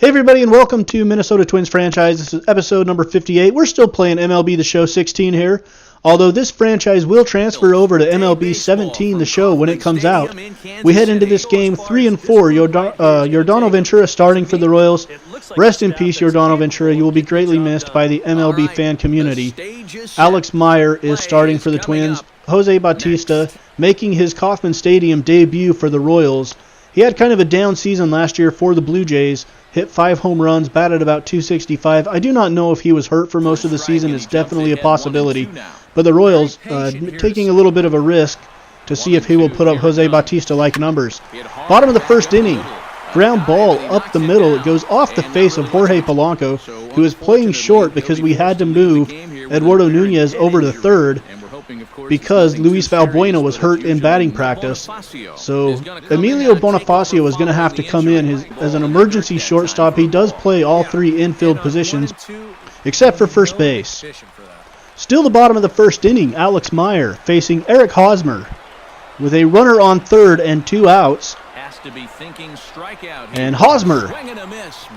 Hey everybody, and welcome to Minnesota Twins franchise. This is episode number 58. We're still playing MLB The Show 16 here, although this franchise will transfer over to MLB 17 The Show when it comes out. We head into this game 3-4. Yordano Ventura starting for the Royals. Rest in peace, Yordano Ventura. You will be greatly missed by the MLB fan community. Alex Meyer is starting for the Twins. Jose Bautista making his Kauffman Stadium debut for the Royals. He had kind of a down season last year for the Blue Jays. Hit 5 home runs, batted about .265. I do not know if he was hurt for most of the season. It's definitely a possibility. But the Royals taking a little bit of a risk to see if he will put up Jose Bautista-like numbers. Bottom of the first inning. Ground ball up the middle. It goes off the face of Jorge Polanco, who is playing short because we had to move Eduardo Nunez over to third because Luis Valbuena was hurt in batting practice. So Emilio Bonifacio is going to have to come in as an emergency shortstop. He does play all 3 infield positions except for first base. Still the bottom of the first inning. Alex Meyer facing Eric Hosmer with a runner on third and 2 outs. And Hosmer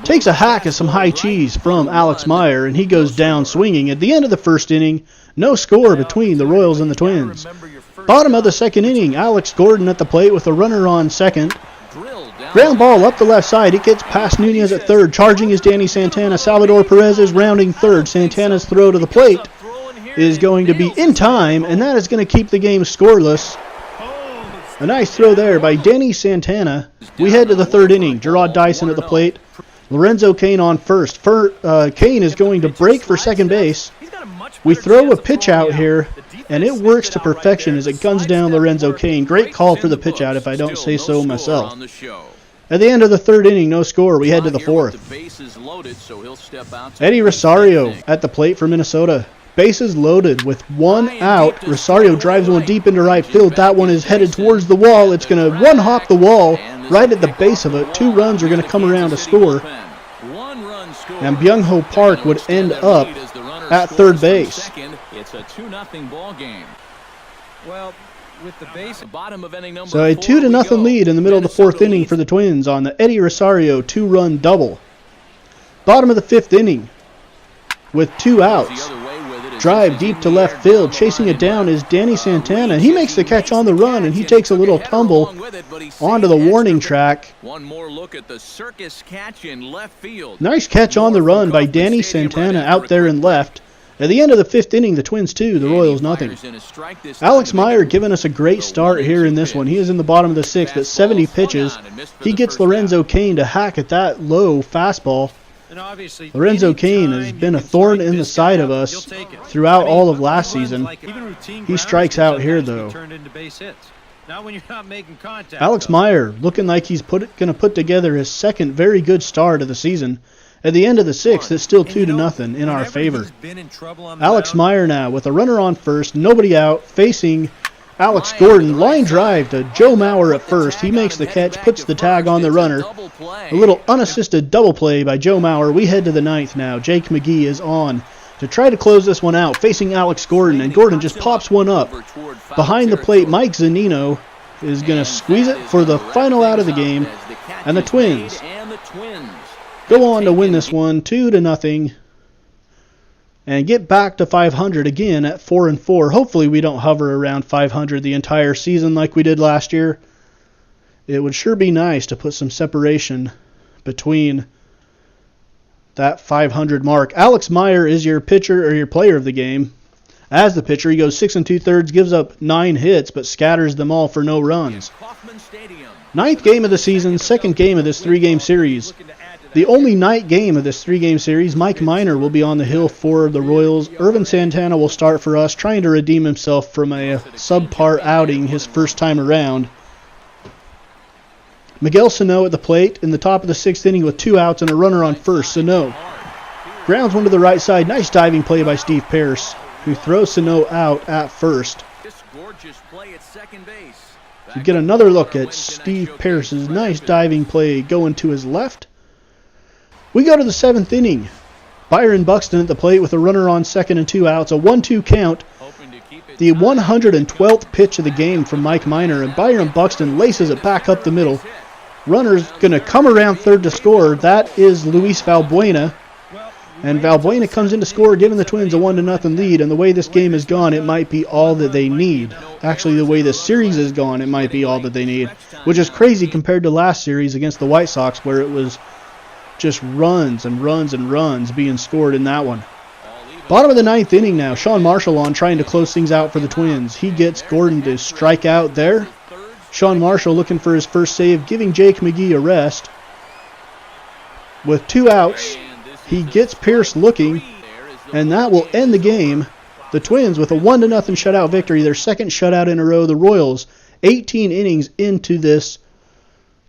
takes a hack at some high cheese from Alex Meyer, and he goes down swinging. At the end of the first inning, no score between the Royals and the Twins. Bottom of the second inning, Alex Gordon at the plate with a runner on second. Ground ball up the left side. It gets past Nunez at third. Charging is Danny Santana. Salvador Perez is rounding third. Santana's throw to the plate is going to be in time, and that is going to keep the game scoreless. A nice throw there by Danny Santana. We head to the third inning. Gerard Dyson at the plate. Lorenzo Cain on first. Cain is going to break for second base. We throw a pitch out here, and it works to perfection as it guns down Lorenzo Cain. Great call for the pitch out, if I don't say so myself. At the end of the third inning, no score. We head to the fourth. Eddie Rosario at the plate for Minnesota. Bases loaded with 1 out. Rosario drives one deep into right field. That one is headed towards the wall. It's going to one-hop the wall right at the base of it. 2 runs are going to come around to score. And Byung-Ho Park would end up at third base. It's a 2-0 ball game. Well, with the base bottom of inning number so a 2-0 lead in the middle of the fourth inning for the Twins on the Eddie Rosario 2-run double. Bottom of the fifth inning with 2 outs. Drive deep to left field. Chasing it down is Danny Santana. He makes the catch on the run, and he takes a little tumble onto the warning track. One more look at the circus catch in left field. Nice catch on the run by Danny Santana out there in left. At the end of the fifth inning, the Twins 2, the Royals nothing. Alex Meyer giving us a great start here in this one. He is in the bottom of the sixth at 70 pitches. He gets Lorenzo Cain to hack at that low fastball. Lorenzo Cain has been a thorn in the side of us throughout all of last season. He strikes out here, though. Alex Meyer looking like he's going to put together his second very good start of the season. At the end of the sixth, it's still 2-0 in our favor. Alex Meyer now with a runner on first, nobody out, facing Alex Gordon. Line drive to Joe Mauer at first. He makes the catch, puts the tag on the runner. A little unassisted double play by Joe Mauer. We head to the ninth now. Jake McGee is on to try to close this one out, facing Alex Gordon, and Gordon just pops one up. Behind the plate, Mike Zunino is going to squeeze it for the final out of the game, and the Twins go on to win this one 2-0 and get back to 500 again at 4-4. Hopefully we don't hover around 500 the entire season like we did last year. It would sure be nice to put some separation between that 500 mark. Alex Meyer is your pitcher or your player of the game. As the pitcher, he goes 6 2/3, gives up 9 hits, but scatters them all for no runs. Ninth game of the season, second game of this 3-game series. The only night game of this 3-game series, Mike Minor will be on the hill for the Royals. Irvin Santana will start for us, trying to redeem himself from a subpar outing his first time around. Miguel Sano at the plate in the top of the sixth inning with 2 outs and a runner on first. Sano grounds one to the right side. Nice diving play by Steve Pearce, who throws Sano out at first. You get another look at Steve Pearce's nice diving play going to his left. We go to the seventh inning. Byron Buxton at the plate with a runner on second and 2 outs. A 1-2 count. The 112th pitch of the game from Mike Minor, and Byron Buxton laces it back up the middle. Runner's going to come around third to score. That is Luis Valbuena. And Valbuena comes in to score, giving the Twins a 1-0 lead. And the way this game has gone, it might be all that they need. Actually, the way this series has gone, it might be all that they need. Which is crazy compared to last series against the White Sox, where it was just runs and runs and runs being scored in that one. Bottom of the ninth inning now. Sean Marshall on trying to close things out for the Twins. He gets Gordon to strike out there. Sean Marshall looking for his first save, giving Jake McGee a rest. With 2 outs, he gets Pierce looking, and that will end the game. The Twins with a 1-0 shutout victory, their second shutout in a row. The Royals, 18 innings into this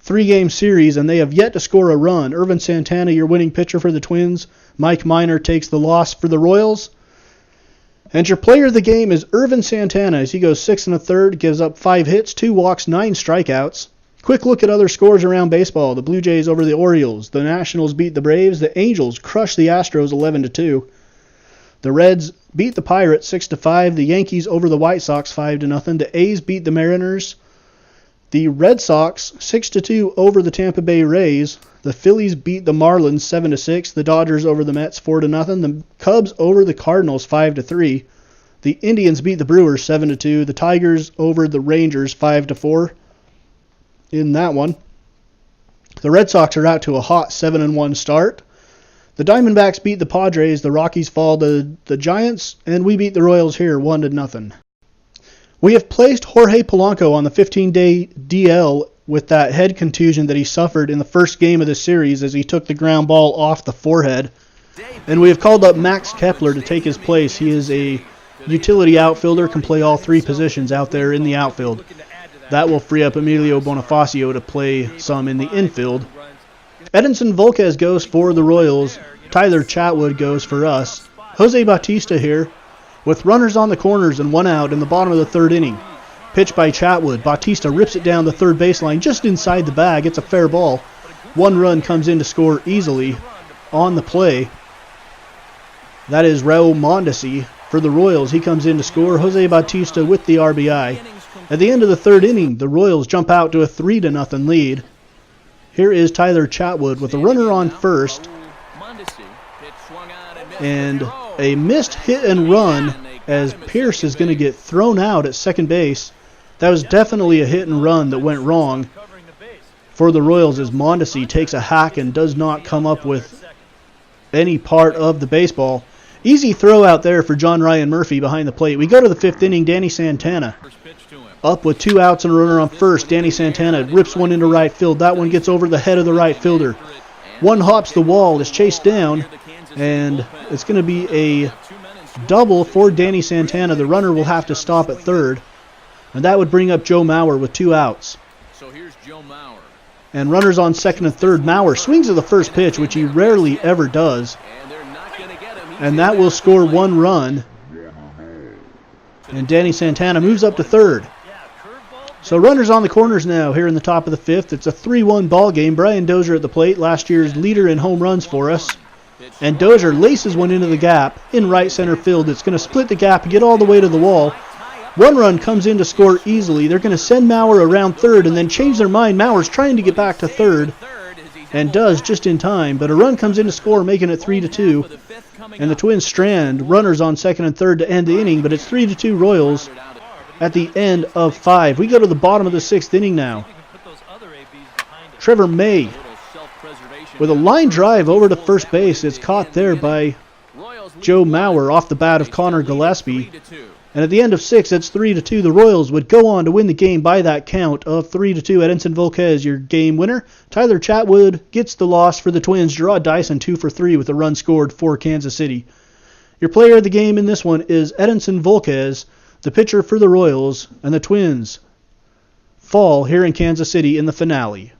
3-game series, and they have yet to score a run. Irvin Santana, your winning pitcher for the Twins. Mike Minor takes the loss for the Royals. And your player of the game is Irvin Santana as he goes 6 1/3, gives up 5 hits, 2 walks, 9 strikeouts. Quick look at other scores around baseball. The Blue Jays over the Orioles. The Nationals beat the Braves. The Angels crushed the Astros 11-2. The Reds beat the Pirates 6-5. The Yankees over the White Sox 5-0. The A's beat the Mariners. The Red Sox 6-2 over the Tampa Bay Rays. The Phillies beat the Marlins 7-6. The Dodgers over the Mets 4-0. The Cubs over the Cardinals 5-3. The Indians beat the Brewers 7-2. The Tigers over the Rangers 5-4 in that one. The Red Sox are out to a hot 7-1 start. The Diamondbacks beat the Padres. The Rockies fall to the Giants, and we beat the Royals here 1-0. We have placed Jorge Polanco on the 15-day DL with that head contusion that he suffered in the first game of the series as he took the ground ball off the forehead. And we have called up Max Kepler to take his place. He is a utility outfielder, can play all 3 positions out there in the outfield. That will free up Emilio Bonifacio to play some in the infield. Edinson Volquez goes for the Royals. Tyler Chatwood goes for us. Jose Bautista here with runners on the corners and 1 out in the bottom of the 3rd inning. Pitch by Chatwood. Bautista rips it down the third baseline just inside the bag. It's a fair ball. 1 run comes in to score easily on the play. That is Raul Mondesi for the Royals. He comes in to score. Jose Bautista with the RBI. At the end of the 3rd inning, the Royals jump out to a 3-0 lead. Here is Tyler Chatwood with a runner on first. And a missed hit and run as Pierce is going to get thrown out at second base. That was definitely a hit and run that went wrong for the Royals as Mondesi takes a hack and does not come up with any part of the baseball. Easy throw out there for John Ryan Murphy behind the plate. We go to the 5th inning. Danny Santana up with 2 outs and a runner on first. Danny Santana rips one into right field. That one gets over the head of the right fielder. One hops the wall, is chased down, and it's going to be a double for Danny Santana. The runner will have to stop at third, and that would bring up Joe Mauer with 2 outs. So here's Joe Mauer. And runners on second and third. Mauer swings at the first pitch, which he rarely ever does, and that will score 1 run. And Danny Santana moves up to third. So runners on the corners now here in the top of the 5th. It's a 3-1 ball game. Brian Dozier at the plate, last year's leader in home runs for us. And Dozier laces one into the gap in right center field. It's going to split the gap and get all the way to the wall. 1 run comes in to score easily. They're going to send Mauer around third and then change their mind. Mauer's trying to get back to third and does just in time. But a run comes in to score, making it 3-2. And the Twins strand runners on second and third to end the inning. But it's 3-2 Royals at the end of 5. We go to the bottom of the 6th inning now. Trevor May with a line drive over to first base. It's caught there by Joe Mauer off the bat of Connor Gillespie. And at the end of 6, it's 3-2. The Royals would go on to win the game by that count of 3-2. Edinson Volquez, your game winner. Tyler Chatwood gets the loss for the Twins. Gerard Dyson 2 for 3 with a run scored for Kansas City. Your player of the game in this one is Edinson Volquez, the pitcher for the Royals, and the Twins fall here in Kansas City in the finale.